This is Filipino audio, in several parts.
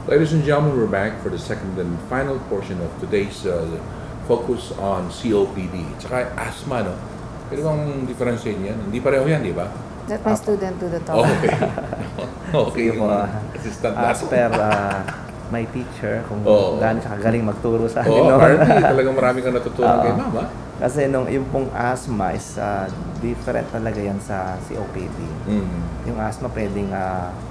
Ladies and gentlemen, we're back for the second and final portion of today's focus on COPD. Tsaka asthma, no? Pwede bang differentiate yan? Hindi pareho yan, di ba? Let my student do the talk. Oh, okay. Okay. Sige po, Assistant as per my teacher, kung gaano siya kagaling magturo sa akin. Oo, apparently talagang marami kang natutunan kay mama. Kasi yung pong asthma is different talaga yan sa COPD. Yung asthma pwedeng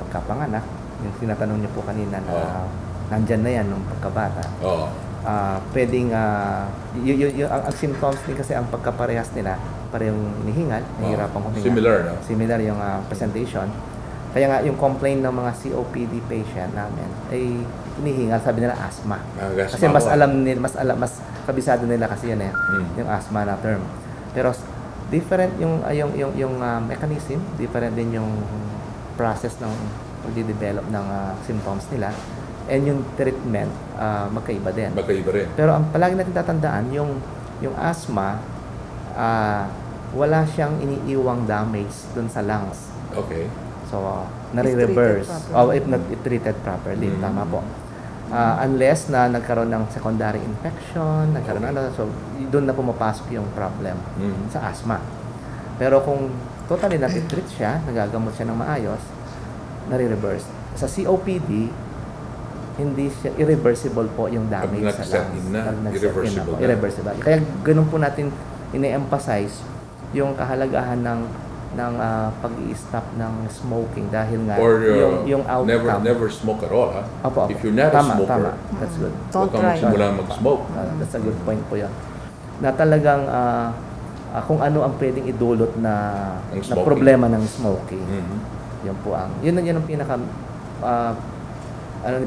pagkapanganak, yung tinatanong niyo po kanina na nandyan na yan nung pagkabata. Pwedeng, ang symptoms din kasi ang pagkaparehas nila, parehong hinihingal, nahihirapang huminga. Similar, no? Similar yung presentation. Kaya nga yung complaint ng mga COPD patient namin ay hinihingal, sabi nila asthma. Kasi mas alam nila, mas kabisado nila kasi yan yung asthma na term. Pero different yung mechanism, different din yung process ng pagde-develop ng symptoms nila. And yung treatment, magkaiba din. Magkaiba rin. Pero ang palagi natin tatandaan, yung asthma, wala siyang iniiwang damage dun sa lungs. Okay. So, nare-reverse. If not treated properly. Tama po. Unless na nagkaroon ng secondary infection, nagkaroon so doon na pumapasok yung problem sa asthma. Pero kung totally na-treat siya, nagagamot siya ng maayos, nare-reverse. Sa COPD, hindi siya irreversible po yung damage sa lungs. Irreversible. Kaya ganun po natin ini-emphasize yung kahalagahan ng pag-i-stop ng smoking dahil nga yung outcome. Never smoke at all, ha? Opo. If you're not a smoker, tama. That's good. Huwag kang magsimula mag-smoke. That's a good point po yan. Na talagang kung ano ang pwedeng idulot na problema ng smoking. Yun po yun ang pinaka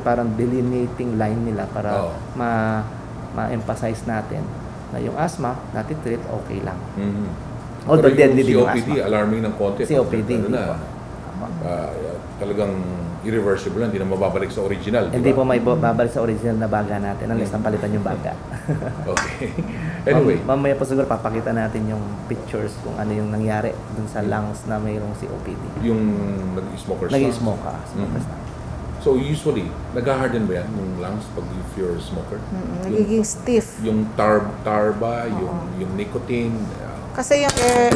parang delineating line nila para ma-emphasize natin na yung asthma, natin-treat, okay lang. Although deadly din yung COPD, asthma. alarming ng konti. COPD, talagang irreversible, hindi na mababalik sa original. Hindi po may babalik sa original na baga natin unless napalitan yung baga. Okay. Anyway. Mamaya po siguro papakita natin yung pictures kung ano yung nangyari dun sa lungs na mayroong COPD. Yung nag-smokers smokers na. So usually, nag-harden ba yan yung lungs pag if you're a smoker? Nagiging stiff. Yung tar ba, yung nicotine? Kasi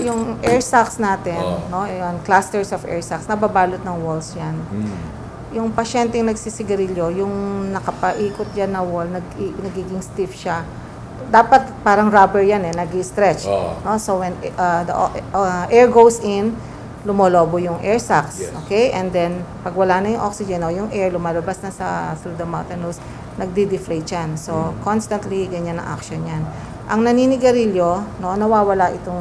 yung air sacs natin, no, yung clusters of air sacs, nababalot ng walls yan. Yung pasyenteng nagsisigarilyo, yung nakapaikot yan na wall, nagiging stiff siya. Dapat parang rubber yan nag-stretch. No? So when the air goes in, lumolobo yung air sacs, okay? And then, pag wala na yung oxygen, yung air lumalabas na through the mouth and nose, nagdi-deflate yan. So, constantly, ganyan ang action yan. Ang naninigarilyo, no, nawawala itong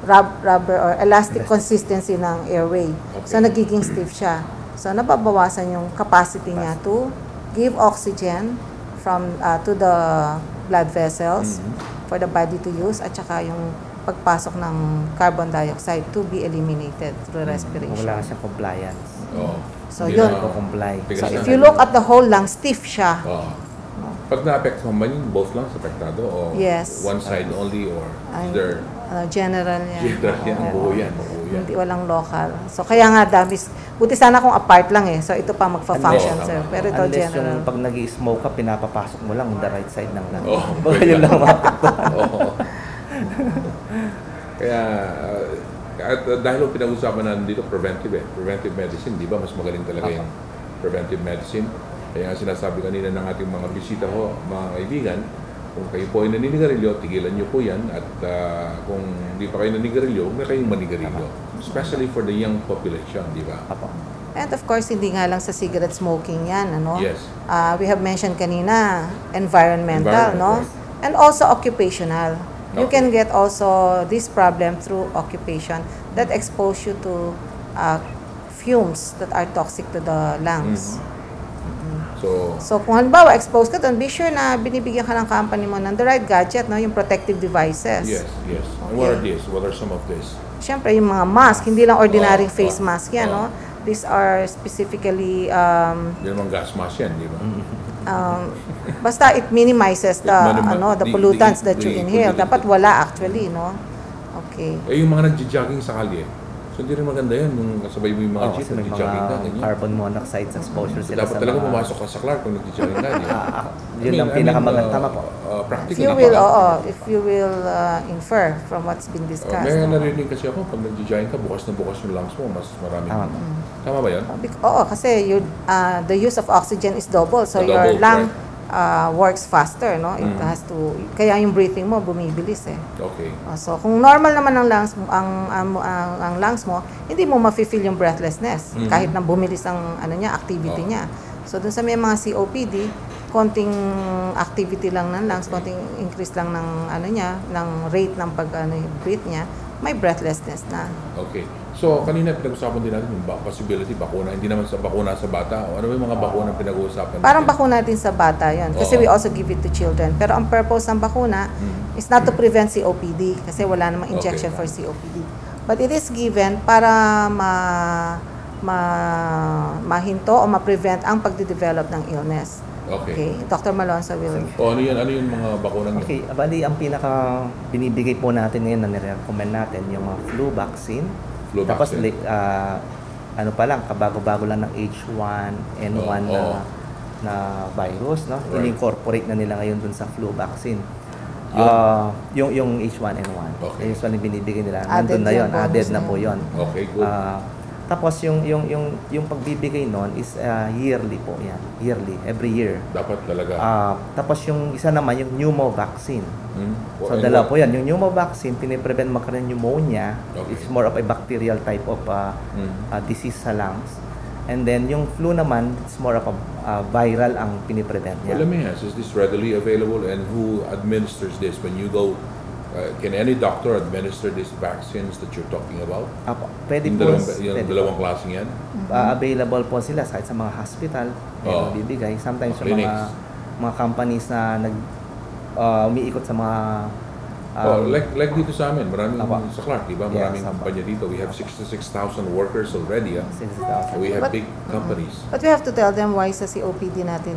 rubber or elastic consistency ng airway. So, nagiging stiff siya. So, nababawasan yung capacity niya to give oxygen to the blood vessels for the body to use at saka yung pagpasok ng carbon dioxide to be eliminated through respiration. Wala siyang compliance. So, yun. So, if you look at the whole lung, stiff siya. Pag na-apektuhan ba yung both lungs apektado? O one side only? Or is there... General yan. General yan. Buo yan. Hindi walang local. So, kaya nga buti sana kung apart lang so ito pa magfa-function, sir. Pero ito unless general. Yung pag nag-i-smoke ka, pinapapasok mo lang the right side ng lung. Baka yun lang mapektuhan. Kaya, dahil yung pinag-usapan natin dito, preventive medicine, di ba? Mas magaling talaga yung preventive medicine. Kaya nga sinasabi kanina ng ating mga bisita mga kaibigan, kung kayo po ay naninigarilyo, tigilan nyo po yan. At kung hindi pa kayo naninigarilyo, huwag na kayong manigarilyo. Especially for the young population, di ba? And of course, hindi nga lang sa cigarette smoking yan, Yes. We have mentioned kanina, environmental, no? And also occupational. You can get also this problem through occupation that expose you to fumes that are toxic to the lungs. So kung halimbawa exposed ka doon, be sure na binibigyan ka ng company mo ng the right gadget, no, yung protective devices. Yes. Okay. And what are these? What are some of these? Siyempre, yung mga mask, hindi lang ordinary face mask yan, no? These are specifically Hindi naman gas mask yan, di ba? basta it minimizes the pollutants that you inhale. Dapat wala actually, no? Okay. Eh, yung mga nagja-jogging sa kalye, so hindi rin maganda yan, yung kasabay mo yung mga jeep, kasi may nagja-jogging ka, mga ganyan. carbon monoxide exposure So, sila dapat sa talaga mga... pumasok ka sa Clark kung nagja-jogging ka. Yun ang pinakamaganda. Tama po. If you will, if you will infer from what's been discussed. May narinig kasi ako, pag nagja-jogging ka, bukas na bukas yung lungs mo, mas marami. Tama po. Tama ba yan? Oo, kasi the use of oxygen is double. So So, your double, lung works faster, no? It has to, kaya yung breathing mo bumibilis eh. Okay. So kung normal naman ang lungs mo, ang lungs mo, hindi mo mafe-feel yung breathlessness kahit na bumilis ang activity niya. So dun sa may mga COPD, konting activity lang ng lungs, konting increase lang ng ng rate ng breathe niya, may breathlessness na. Okay. So, kanina pinag-usapan din natin yung possibility, bakuna. Hindi naman sa bakuna sa bata. O ano yung mga bakuna pinag-uusapan Parang natin? bakuna natin sa bata yan. Kasi we also give it to children. Pero ang purpose ng bakuna is not to prevent COPD. Kasi wala namang injection for COPD. But it is given para mahinto o ma-prevent ang pagde-develop ng illness. Okay. Dr. Malonzo will... O ano yung mga bakuna nyo? Okay, bali ang pinaka binibigay po natin ngayon na nire-recommend natin yung mga flu vaccine. Flu Tapos vaccine. ano pa lang, kabago-bago lang ng H1N1 na virus, no? Right. In-incorporate na nila ngayon dun sa flu vaccine. Yung H1N1. Okay. Usually binibigay nila. Added Nandun na yun, yung bonus added na na po yun. Okay, good. Tapos yung pagbibigay nun is yearly po yan. Yearly, every year. Dapat talaga. Tapos yung isa naman, yung pneumo vaccine. So And dalawa what- po yan. Yung pneumo vaccine, piniprevent magkaroon ng pneumonia. Okay. It's more of a bacterial type of disease sa lungs. And then yung flu naman, it's more of a viral ang piniprevent Well, let niya. me ask, is this readily available and who administers this when you go? Can any doctor administer these vaccines that you're talking about? Apo, pwede Yung po. dalawang klaseng yan? Available po sila kahit sa mga hospital. Oo. Bibigay. Sometimes sa Clinics. mga companies na umiikot sa mga like dito sa amin, maraming Apo. sa Clark, di ba? Yes, Maraming apo. kumpanya dito. We have 66,000 workers already. We have But- big companies. But we have to tell them why sa COPD natin,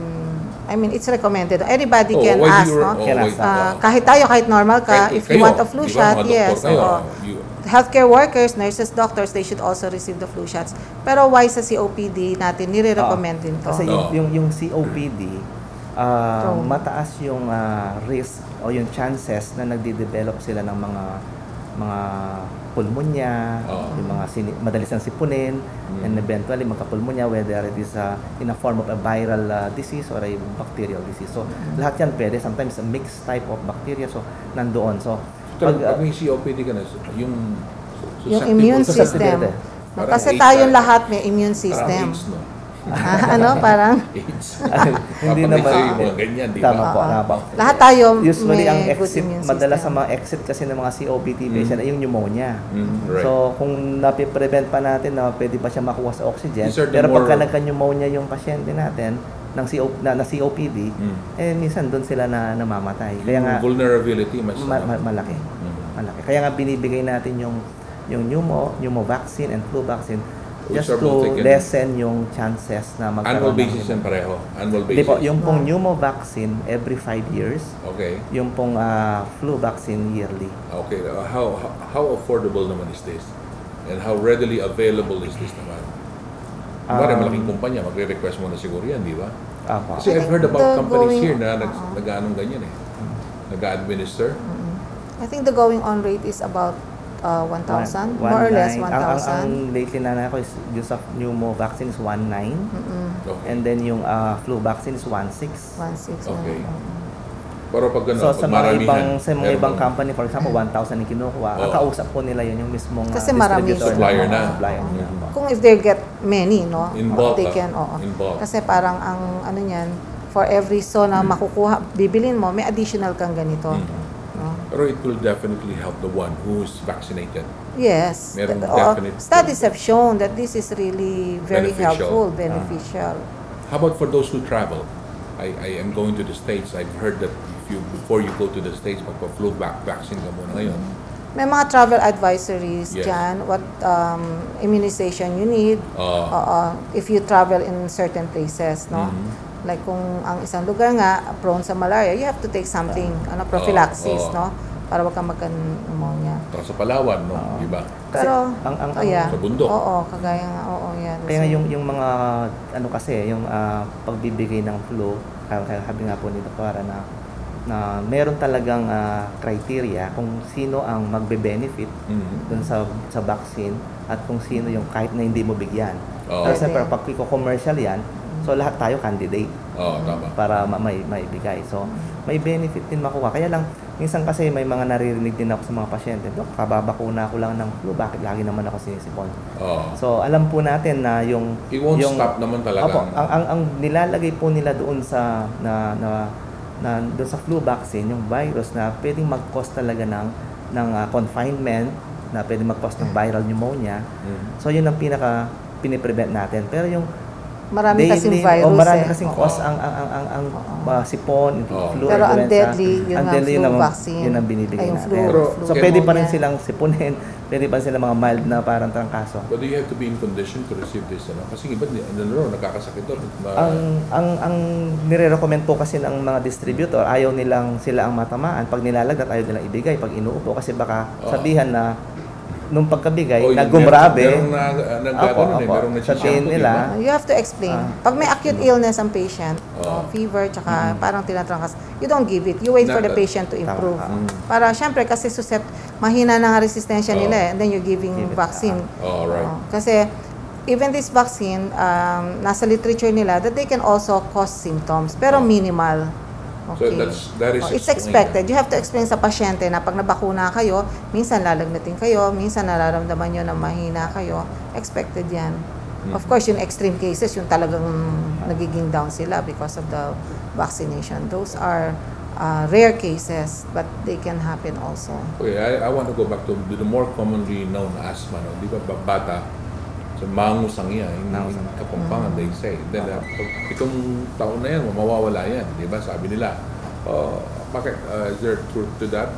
I mean, it's recommended. Anybody can why ask, do you- no? Can why- ask. Kahit tayo, kahit normal ka, if you Kayo, want a flu di ba, shot, mga doktor yes. kayo, oo. you- Healthcare workers, nurses, doctors, they should also receive the flu shots. Pero why sa COPD natin, nire-recommend din to? Kasi Oo. yung COPD, Prone. mataas yung risk o yung chances na nagde-develop sila ng mga pulmonya, Oo. yung mga madalis ang sipunin, and eventually magka-pulmonya, whether it is in a form of a viral disease or a bacterial disease. So, lahat yan pwede. Sometimes a mixed type of bacteria, so nandoon. So, Pag may COPD ka na, yung Yung immune susceptible. system. No, Parang kasi AIDS tayong tayo. lahat may immune Parang system. AIDS, no? Parang AIDS. Hindi Papatay naman. sa'yo yung mga ganyan, di Tama ba? po, tama po. lahat tayo Usually, may ang good exit, immune madalas sa system. mga exit kasi ng mga COPD patient ay yung pneumonia. Right. So, kung napiprevent pa natin na pwede pa siya makuha sa oxygen, These are the pero pagka more- nagka-pneumonia yung pasyente natin, ng na COPD, minsan doon sila na namamatay. Kaya nga, Vulnerability, mas malaki. Malaki. Kaya nga binibigay natin yung pneumo vaccine and flu vaccine Which just are both to taken- lessen yung chances na annual magkaroon basis yan pareho. Annual Hindi basis. po, yung pong pneumo vaccine every 5 years, Okay. yung pong flu vaccine yearly. Okay. How affordable naman is this? And how readily available is this naman? Malaking kumpanya, magre-request mo na siguro yan, di ba? Apo. Kasi I've heard about The companies going- here na nag-aanong ganyan eh. Nag-administer. I think the going on rate is about 1,000, more or less 1.9. 1,000. Ang lately na ako is use of pneumo vaccine is 1.9. Okay. And then yung flu vaccine is 1.6. 1,600. Okay. Pero pag gano'n, So pag sa mga maramihan, ibang meron bang company, for example, 1,000 yung kinukuha, ang Oo. kausap po nila yun yung mismong Kasi marami distributor supplier ng na. supplier nila. Kung if they get many, no? In bulk, They can, in bulk. Kasi parang ang ano niyan, for every so na makukuha, bibilin mo, may additional kang ganito. No? Pero it will definitely help the one who's vaccinated. Yes. Merong Oo. definite- Studies have shown that this is really very Beneficial. helpful, beneficial. How about for those who travel? I am going to the States. I've heard that before you go to the States, magpa-flu vaccine ka muna ngayon. May mga travel advisories Yes. dyan, what immunization you need, if you travel in certain places, no? Like kung ang isang lugar nga prone sa malaria, you have to take something, prophylaxis, Oo. no? Para wag kang magka-pneumonia. ka sa Palawan, no? Di ba? Kasi Pero, sa bundok. Oo, kagaya nga, yan. Kaya nga yung mga, ano kasi, yung pagbibigay ng flu, kaya sabi nga po ni Dr. na meron talagang criteria kung sino ang magbe-benefit dun sa vaccine at kung sino yung kahit na hindi mo bigyan. Kasi pag commercial yan, so lahat tayo candidate. Tama. Para may bigay. So, may benefit din makuha. Kaya lang, minsan kasi may mga naririnig din ako sa mga pasyente, Dok, kababakuna ko lang ng flu, bakit lagi naman ako sinisipon? So, alam po natin na yung... It won't stop naman talaga. Opo, ang nilalagay po nila doon sa doon sa flu vaccine, yung virus na pwedeng mag-cause talaga ng confinement, na pwedeng mag-cause ng viral pneumonia. So, yun ang piniprevent natin. Pero yung marami kasing virus. Marami kasing cause ang sipon, flu, pero ang deadly, ang flu vaccine. Yun ang binibigay natin. So, okay, pwede pa rin silang sipunin, pwede pa rin silang mga mild na parang trangkaso. But you have to be in condition to receive this, ano? Kasi iba, nakakasakit doon. Ang nire-recommend po kasi ng mga distributor, ayaw nilang sila ang matamaan. Pag nilalagdat, ayaw nilang ibigay. Pag inuupo, kasi baka sabihan na nung pagkabigay, nagumrabe. Merong sabihin nila. You have to explain. Pag may acute illness ang patient, fever, tsaka parang tinatrangkas, you don't give it. You wait for the patient to improve. Para, syempre, kasi mahina na nga resistensya nila and then you're giving vaccine. Right. Kasi, even this vaccine, nasa literature nila that they can also cause symptoms, pero minimal. Okay. So that is it's expected. You have to explain sa pasyente na pag nabakuna kayo, minsan lalagnatin kayo, minsan nararamdaman nyo na mahina kayo. Expected yan. Of course, yung extreme cases, yung talagang nagiging down sila because of the vaccination. Those are rare cases, but they can happen also. Okay, I want to go back to the more commonly known asthma. No? Di ba bata, sa mangusang yan, yung kapampangan, they say. Then, itong taon na yan, mawawala yan. Di ba? Sabi nila. Bakit? Is there truth to that,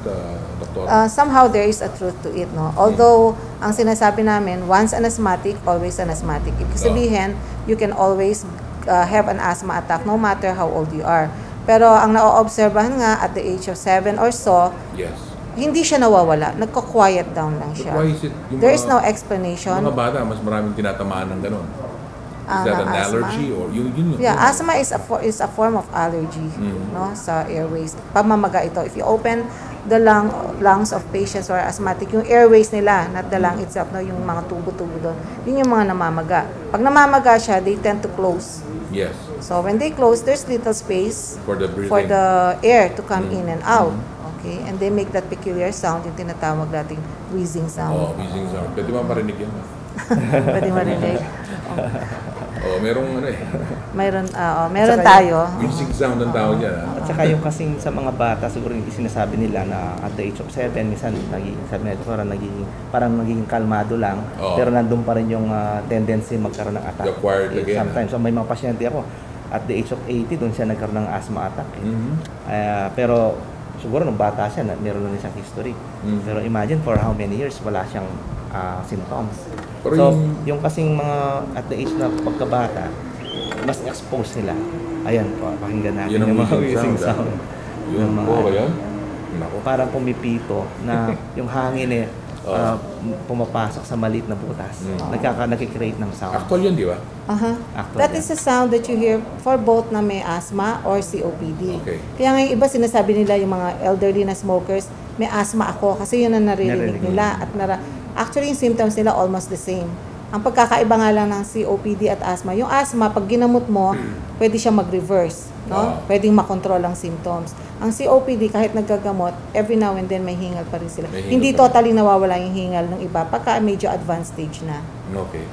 Dr.? Somehow there is a truth to it, no? Although, ang sinasabi namin, once an asthmatic, always an asthmatic. Ibig sabihin, you can always have an asthma attack no matter how old you are. Pero ang na-obserbahan nga at the age of 7 or so, Yes. hindi siya nawawala. Nagko-quiet down lang siya. Why is it? There is no explanation. Mga bata, mas maraming tinatamaan ng gano'n. Is that an allergy or yun? Yeah, asthma is a form of allergy, no, sa airways. Pamamaga ito. If you open the lungs of patients who are asthmatic, yung airways nila, not the lung itself, no, yung mga tubo-tubo doon, yun yung mga namamaga. Pag namamaga siya, they tend to close. Yes. So when they close, there's little space For the breathing. for the air to come in and out. Okay, and they make that peculiar sound, yung tinatawag nating wheezing sound. Wheezing sound. Pwede ba marinig yan? Pwede marinig. Merong ano eh. Meron tayo. Wheezing sound ang tawag yan. At saka yung kasing sa mga bata, siguro yung sinasabi nila na at the age of 7, minsan sabi nila, parang nagiging kalmado lang, pero nandun pa rin yung tendency magkaroon ng attack. Acquired again. Sometimes. So may mga pasyente ako, at the age of 80, doon siya nagkaroon ng asthma attack. Pero siguro nung bata siya, meron na siyang history. Pero imagine for how many years wala siyang symptoms. Pero so, yung kasing mga at the age na pagkabata, mas exposed nila. Ayan po, pakinggan natin yung mga wheezing sound. Yun po ba yan? Parang pumipito na yung hangin pumapasok sa maliit na butas. Nagkikreate ng sound. Actual yun, di ba? That is a sound that you hear for both na may asthma or COPD. Okay. Kaya nga yung iba sinasabi nila, yung mga elderly na smokers, may asthma ako kasi yun ang naririnig nila. At actually, yung symptoms nila almost the same. Ang pagkakaiba nga lang ng COPD at asthma, yung asthma, pag ginamot mo, pwede siya mag-reverse. No? Pwedeng makontrol ang symptoms. Ang COPD, kahit naggagamot, every now and then may hingal pa rin sila. Hindi totally nawawala yung hingal ng iba, pagka medyo advanced stage na. Okay.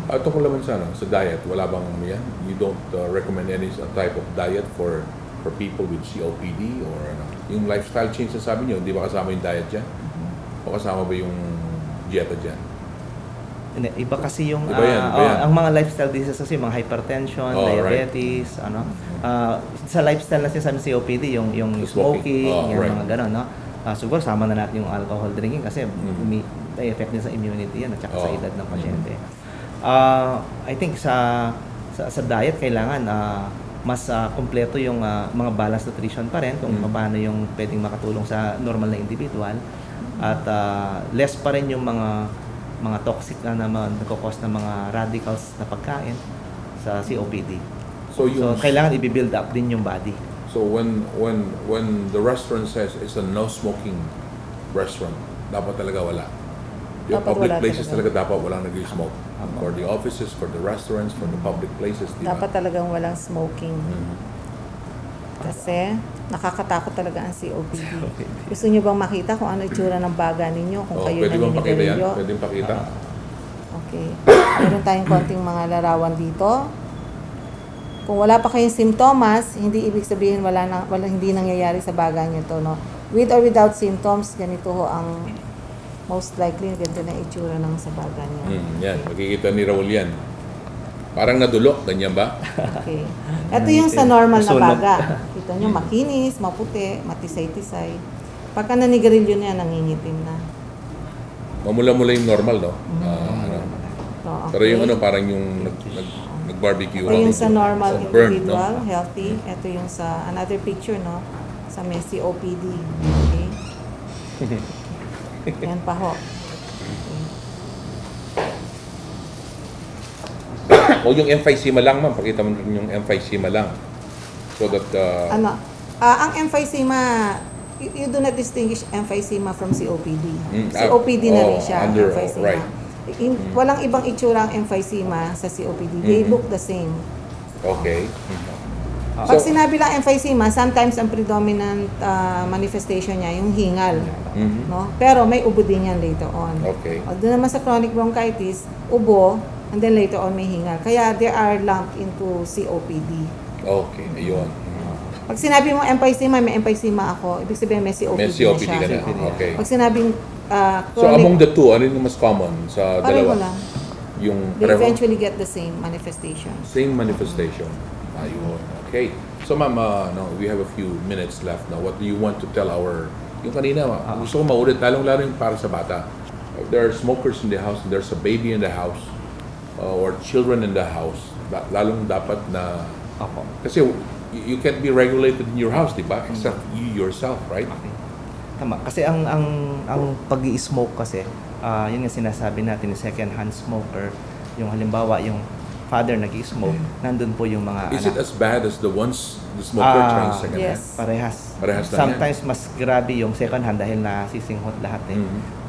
Tungkol naman sa diet, wala bang yan? You don't recommend any type of diet for people with COPD or yung lifestyle change na sabi niyo, hindi ba kasama yung diet dyan? O kasama ba yung dieta dyan? Iba kasi yung iba yan. Ang mga lifestyle diseases kasi mga hypertension, diabetes, sa lifestyle na sinasabi COPD, yung smoking, yung mga gano'n, no? Siguro sama na natin yung alcohol drinking kasi may effect din sa immunity yan at saka sa edad ng pasyente. I think sa diet kailangan mas kumpleto yung mga balanced nutrition pa rin kung paano yung pwedeng makatulong sa normal na individual. At less pa rin yung mga toxic na naman nagkakos ng mga radicals na pagkain sa COPD. So kailangan i-build up din yung body. So when the restaurant says it's a no smoking restaurant, dapat talaga wala. Yung Dapat public wala places talaga. talaga dapat walang nag-smoke. For the offices, for the restaurants, for the public places, di ba? Dapat talagang walang smoking. Kasi nakakatakot talaga ang COPD. Gusto niyo bang makita kung ano itsura ng baga ninyo kung kayo Pwede bang pakita yan? naninigarilyo? Pwede bang pakita? Okay. Meron tayong konting mga larawan dito. Kung wala pa kayong simptomas, hindi ibig sabihin hindi nangyayari sa baga niyo to, no? With or without symptoms, ganito ho ang most likely ganito na itsura ng sa baga niyo. Yan, makikita ni Raul yan. Parang nadulok, ganyan ba? Okay. Ito yung sa normal na Nasunog. baga. Kita nyo, makinis, maputi, matisay-tisay. Pagka nanigarilyo niya, nangingitim na. Mamula-mula yung normal, no? Ano. So, okay. Pero yung ano, parang yung nag-barbecue. Ito yung sa normal So, burnt, individual, no? healthy. Ito yung sa another picture, no? Sa may COPD. Okay. Yan pa ho. O yung emphysema lang, ma'am. Pakita mo rin yung emphysema lang. So that... Ang emphysema, you do not distinguish emphysema from COPD. Ah, COPD na rin siya, under, emphysema. right. Walang ibang itsura ang emphysema sa COPD. They look the same. Okay. Pag sinabi lang emphysema, sometimes ang predominant manifestation niya yung hingal. No? Pero may ubo din yan later on. Okay. Doon naman sa chronic bronchitis, ubo, and then later on may hingal. Kaya they are lumped into COPD. Okay, ayun. Pag sinabi mo emphysema, may emphysema ako, ibig sabihin may COPD, May COPD na siya. ka na. Okay. Pag sinabing So among the two, ano yung mas common sa pareho dalawa? lang. Yung They pareho? eventually get the same manifestation. Same manifestation. Ayun. Okay. So ma'am, no, we have a few minutes left now. What do you want to tell our... Yung kanina, gusto ko maulit, lalong-lalo yung para sa bata. If there are smokers in the house, and there's a baby in the house, or children in the house, lalong dapat na... Opo. Kasi you can't be regulated in your house, di ba? Except you yourself, right? Okay. Tama. Kasi ang pag-i-smoke kasi, yun yung sinasabi natin, yung second-hand smoker, yung halimbawa, yung father nag-i-smoke, nandun po yung mga Is it anak. as bad as the smoker trying second hand? Yes. Parehas. Parehas lang Sometimes mas grabe yung second hand dahil nasisinghot lahat eh.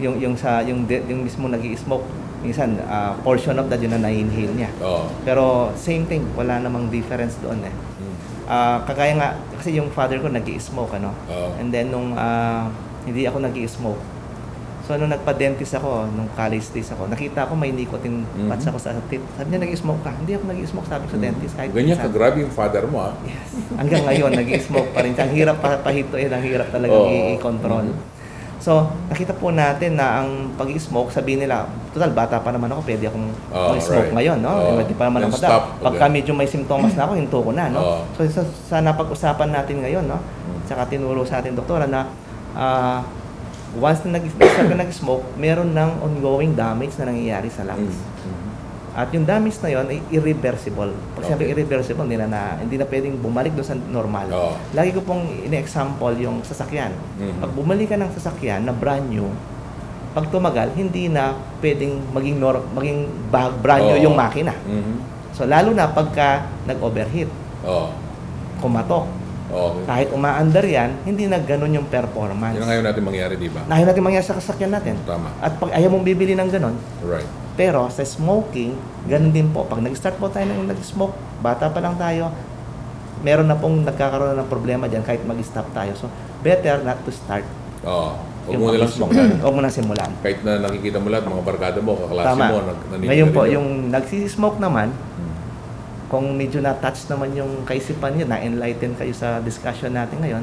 Yung mismo nag-i-smoke, minsan portion of that yun na na-inhale niya. Oo. Pero same thing, wala namang difference doon eh. Kagaya nga, kasi yung father ko nag-i-smoke, ano? And then nung hindi ako nag-i-smoke, so nung nagpa-dentist ako, nung college days ako, nakita ko may nicotine patch ako sa teeth. Sabi niya, nag-i-smoke ka? Hindi ako nag-i-smoke, sabi ko sa dentist. Kahit Ganyan minsan. kagrabe yung father mo, ah. Yes. Hanggang ngayon, nag-i-smoke pa rin siya. Ang hirap pahituin, ang hirap talagang i-control. So, nakita po natin na ang pag-i-smoke, sabihin nila, total, bata pa naman ako, pwede akong mag-smoke right. ngayon, no? Hindi pa naman Then ako stop pagka medyo may simptomas na ako, hinto ko na, no? Oo. So, sana pag-usapan natin ngayon, no? Tsaka tinuro sa atin, doktora, na once na nag-smoke, meron ng ongoing damage na nangyayari sa lungs. At yung damage na yon ay irreversible. Pag sabi irreversible, hindi na pwedeng bumalik doon sa normal. Lagi ko pong ine-example yung sasakyan. Pag bumalik ka ng sasakyan na brand new, pag tumagal, hindi na pwedeng maging brand new yung makina. So lalo na pagka nag-overheat, kumatok. Kahit umaandar yan, hindi na ganun yung performance. Yun ang ngayon natin mangyari, di ba? Ayaw natin mangyari sa sasakyan natin. Tama. At pag ayaw mong bibili ng ganun, Right. pero sa smoking, ganun din po. Pag nag-start po tayo ng nag-smoke, bata pa lang tayo, meron na pong nagkakaroon ng problema dyan kahit mag-stop tayo. So, better not to start. Huwag mo nilang simulan. Huwag mo na simulan. Kahit na nakikita mo lahat, mga barkada mo, kaklase Tama. mo, Ngayon po, yung nagsismoke naman, kung medyo na-touch naman yung kaisipan niyo, na-enlighten kayo sa discussion natin ngayon,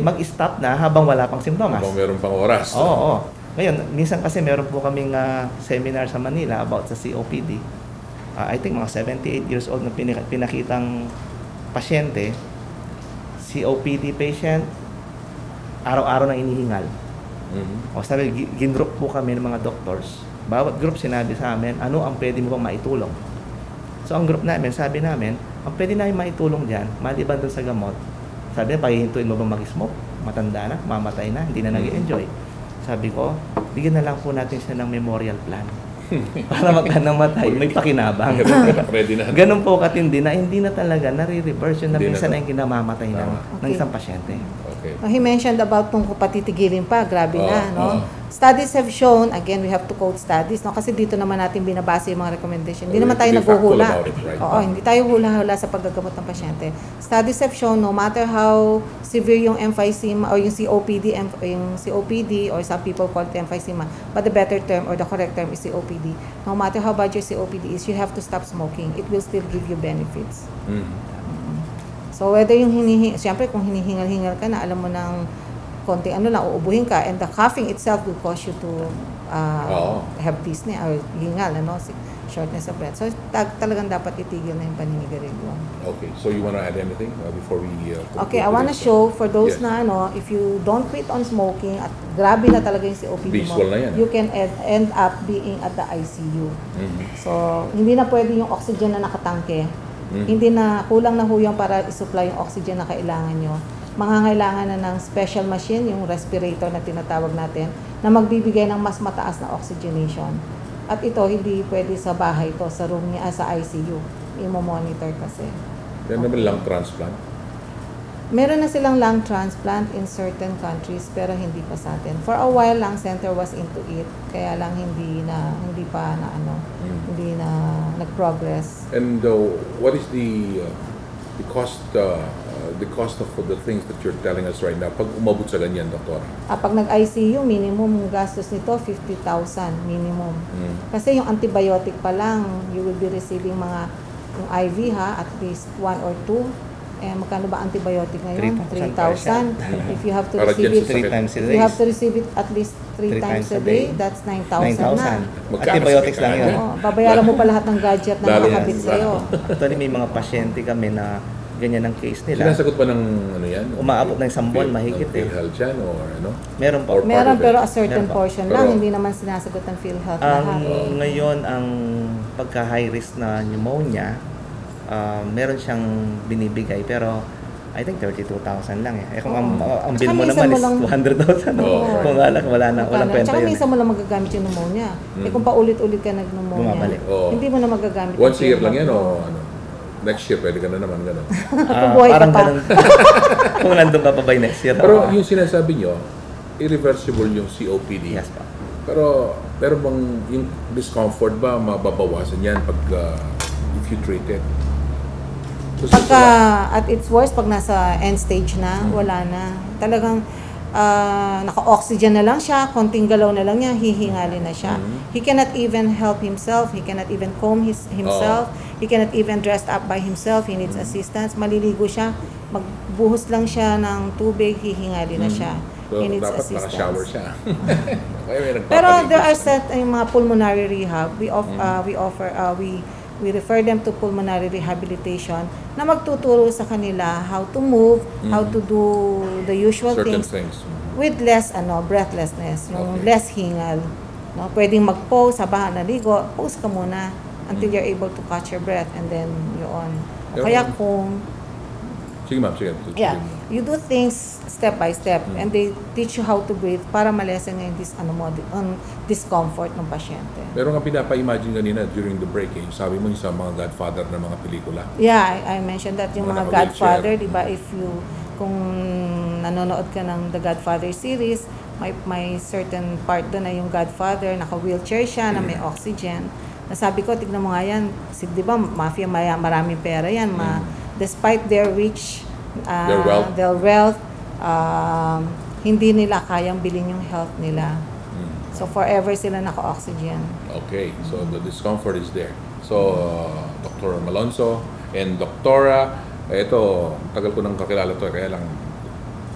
mag-stop na habang wala pang simptomas. Habang meron pang oras. Oo. Ngayon, minsan kasi meron po kaming seminar sa Manila about sa COPD. I think mga 78 years old na pinakitang pasyente, COPD patient, araw-araw na inihingal. O sabi, gin-group po kami ng mga doctors. Bawat group sinabi sa amin, ano ang pwede mo bang maitulong? So ang group namin, sabi namin, ang pwede namin maitulong dyan, maliban doon sa gamot, sabi na, pahihintuin mo bang mag-smoke? Matanda na, mamatay na, hindi na nag-enjoy. Sabi ko, bigyan na lang po natin siya ng memorial plan. Para magka namatay, may pakinabang. Ready na. Ganun po katindi na hindi na talaga nare-reverse yun na Hindi na minsan to. na yung kinamamatay ng Okay. isang pasyente. Okay. He mentioned about kung patitigilin pa, grabe na, no? Oo. Studies have shown, again, we have to quote studies, no? Kasi dito naman natin binabase yung mga recommendation. Hindi We naman have tayo to be factual naghuhula. about it, right? Oo, hindi tayo hula-hula sa paggagamot ng pasyente. Studies have shown, no matter how severe yung emphysema or yung COPD, or some people call it emphysema, but the better term or the correct term is COPD. No matter how bad your COPD is, you have to stop smoking. It will still give you benefits. So whether yung siyempre kung hinihingal-hingal ka na, alam mo nang konting uubuhin ka, and the coughing itself will cause you to have dyspnea or hingal, shortness of breath. So talagang dapat itigil na yung paninigarilyo. Okay. So you want to add anything before we Okay, I want to show for those na if you don't quit on smoking at grabe na talaga yung COPD mo, Visual na yan. you can end up being at the ICU. So hindi na pwede yung oxygen na nakatangke. Hindi na, kulang na huyang para isupply yung oxygen na kailangan nyo. Mangangailangan na ng special machine, yung respirator na tinatawag natin, na magbibigay ng mas mataas na oxygenation. At ito, hindi pwede sa bahay to, sa room niya, sa ICU. Imo-monitor kasi. Yan naman lung transplant. Meron na silang lung transplant in certain countries, pero hindi pa sa atin. For a while, Lung Center was into it, kaya lang hindi pa nag-progress. And what is the cost of the things that you're telling us right now? Pag umabot sa ganyan, Doktora. Pag nag-ICU, minimum gastos nito 50,000 minimum. Kasi yung antibiotic pa lang, you will be receiving yung IV at least 1 or 2. Magkano ba antibiotic ngayon? 3,000. If you have to Para receive dyan it, sa sakit. 3 times a if day. you have to receive it at least 3 times a day, that's 9,000 na. Antibiotics lang yun. Oo, babayaran mo pa lahat ng gadget na Lalo nakakabit yan. sa'yo. Actually, may mga pasyente kami na ganyan ang case nila. Sinasagot ba ng yan? Umaabot ng 1 buwan, mahigit eh. PhilHealth yan or ano? Meron po. Or part Meron of it? pero a certain Meron pa. portion Pero- lang, hindi naman sinasagot ng PhilHealth lahat. Ngayon, ang pagka-high risk na pneumonia, meron siyang binibigay pero I think 32,000 lang eh. Kung ang bill mo Tsaka naman minsan is mo lang- 200,000. Oo. Kung walang kwenta Tsaka yun. minsan mo lang magagamit yung pneumonia. Kung paulit-ulit ka nag-pneumonia, Bumabalik. Oo. hindi mo na magagamit. Once a year yung lang yan PhilHealth o ano? Next year, pwede ka na naman gano'n. Buhay ka Parang pa. ganun. Kung nandun ka pa by next year. Pero yung sinasabi nyo, irreversible yung COPD. Yes pa. Pero bang yung discomfort ba mababawasan yan pag if you treat it? Kasi Pagka at its worst, pag nasa end stage na, wala na. Talagang naka-oxygen na lang siya, konting galaw na lang niya, hihingalin na siya. He cannot even help himself, he cannot even comb himself, he cannot even dress up by himself, he needs assistance. Maliligo siya, magbuhos lang siya ng tubig, hihingalin na siya. So, He needs dapat assistance. naka-shower siya. Kaya may Pero nagpapaligo there are siya. set yung mga pulmonary rehab. We refer them to pulmonary rehabilitation na magtuturo sa kanila how to move, how to do the usual Certain things things. with less breathlessness, yung Okay. less hingal. No, pwedeng mag-pause sa baha na ligo, pause ka muna until you're able to catch your breath and then yun. O Pero- kaya kung Sige ma'am, sige. yeah, you do things step by step and they teach you how to breathe para malesen yung discomfort ng pasyente. Meron nga pinapa-imagine kanina during the break eh. Sabi mo yung sa mga Godfather na mga pelikula. Yeah, I mentioned that yung Mga mga naka-wheelchair. Godfather, di ba, kung nanonood ka ng The Godfather series, may certain part doon na yung Godfather, naka-wheelchair siya, na may oxygen. Nasabi ko, tignan mo nga yan, di ba, mafia, maraming pera yan, despite their rich, their wealth, hindi nila kayang bilhin yung health nila. So forever sila naka-oxygen. Okay, so the discomfort is there. So, Dr. Malonzo and Doktora, ito, tagal ko nang kakilala to, kaya lang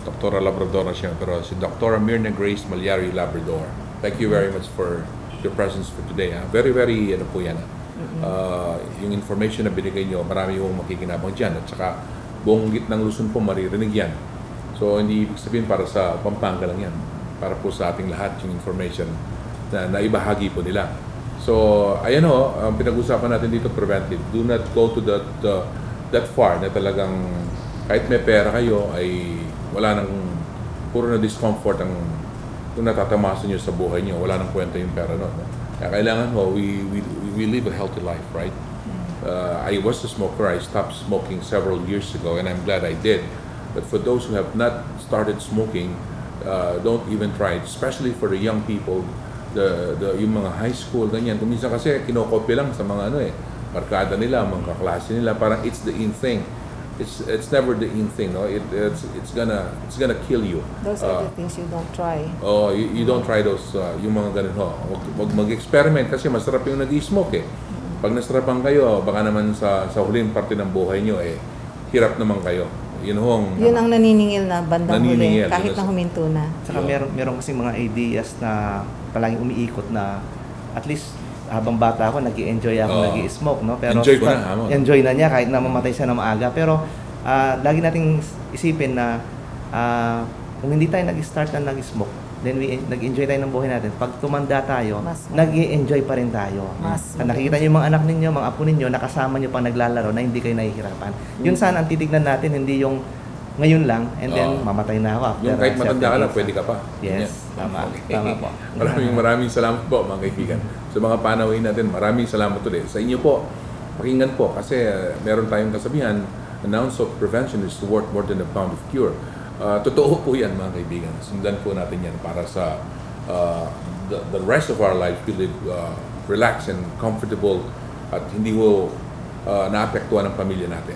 Doktora Labrador na siya, pero si Doktora Myrna Grace Malyari Labrador. Thank you very much for your presence for today. Ha? Very, very, ano po yan. Yung information na binigay nyo, marami yung makikinabang dyan. At saka, buong gitnang Luzon po maririnig yan. So, hindi ibig sabihin para sa Pampanga lang yan. Para po sa ating lahat yung information na naibahagi po nila. So, ayan ho, ang pinag-usapan natin dito, preventive. Do not go to that far na talagang kahit may pera kayo ay wala nang puro na discomfort ang kung natatamasan nyo sa buhay nyo, wala nang kwenta yung pera nun. No? Kaya kailangan ho, we live a healthy life, right? I was a smoker. I stopped smoking several years ago, and I'm glad I did. But for those who have not started smoking, don't even try it, especially for the young people, yung mga high school, ganyan. Kung minsan kasi kinokopy lang sa mga barkada nila, mga kaklase nila, parang it's the in thing. It's never the in thing, no? It's gonna kill you. Those are the things you don't try. Oh, you don't try those, yung mga ganun ho. Huwag mag-experiment kasi masarap yung nag-smoke eh. Pag nasarapan kayo, baka naman sa huling parte ng buhay nyo hirap naman kayo. Yun ang naniningil na bandang huli, kahit na huminto na. Saka meron kasi mga ideas na palaging umiikot na at least habang bata ako, nag-i-enjoy ako, nag-i-smoke, no? Pero enjoy na niya kahit na mamatay siya na maaga. Pero lagi nating isipin na kung hindi tayo nag-start na nag-smoke, then nag-enjoy tayo ng buhay natin. Pag tumanda tayo, nag-i-enjoy pa rin tayo. Nakikita niyo yung mga anak ninyo, mga apo ninyo, nakasama niyo pang naglalaro na hindi kayo nahihirapan. Yun sana ang titignan natin, hindi yung ngayon lang, and then mamatay na ako after. Yung kahit matanda ka na, pwede ka pa. Yes, tama. Tama po. Maraming salamat po mga kaibigan. Sa mga panawin natin, maraming salamat ulit. Sa inyo po, pakinggan po kasi meron tayong kasabihan, an ounce of prevention is worth more than a pound of cure. Totoo po yan mga kaibigan. Sundan po natin yan para sa the rest of our life we live relaxed and comfortable at hindi po naapektuhan ng pamilya natin.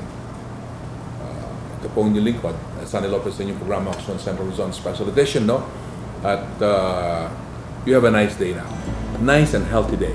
Ito po ang inyong lingkod, Sunny Lopez sa inyong programa, Action Central Luzon Special Edition, no? At you have a nice day now. Nice and healthy day.